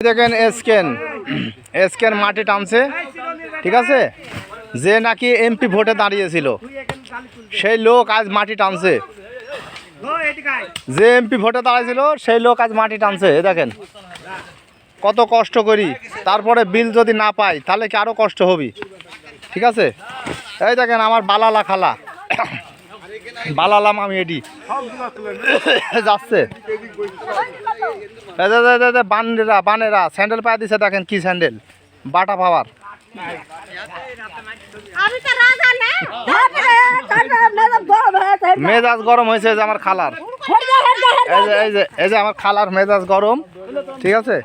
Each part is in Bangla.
দেখেন এসকেন মাটি টানছে, ঠিক আছে। যে নাকি এমপি ভোটে দাঁড়িয়েছিল সেই লোক আজ মাটি টানছে। যে এমপি ভোটে দাঁড়িয়েছিল সেই লোক আজ মাটি টানছে। দেখেন কত কষ্ট করি, তারপরে বিল যদি না পাই তাহলে কি আরও কষ্ট হবে, ঠিক আছে। এই দেখেন আমার বালালা খালা, বালালাম আমি এটি যাচ্ছে। বানেরা স্যান্ডেল পায়ে দিছে, দেখেন কি স্যান্ডেল, বাটা পাওয়ার। মেজাজ গরম হয়েছে যে আমার খালার, এই যে আমার খালার মেজাজ গরম, ঠিক আছে।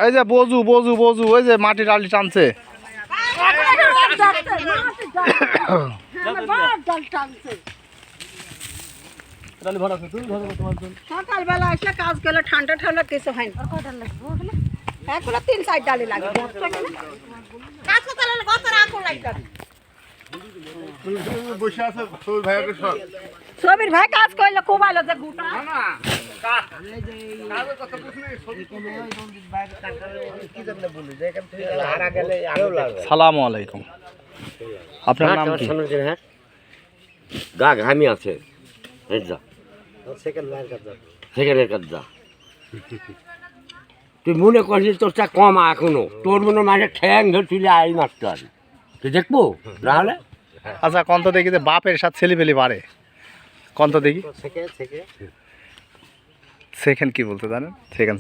এই যে বজু বজু বজু ওই যে মাটির আলি টানছে। সকালবেলা এসে কাজ করলে ঠান্ডা ঠান্ডা কিছু হয় না। এগুলো 3-4 ডালি লাগে। সবির ভাই কাজ করলে খুব ভালো যে গুটা সালামু আলাইকুম, আপনার নাম কি? গা ঘামি আছে, তুই মনে করছিস তোরটা কম এখনো, তোর মনে মানে ঠ্যাং ধরে তুলে আই মারতে পারি, তুই দেখবো তাহলে। আচ্ছা কন্ত দেখি যে বাপের সাথে ছেলে পেলে পারে, কন্ত দেখি। সেকেন্ড কি বলতে জানেন? সেকেন্ড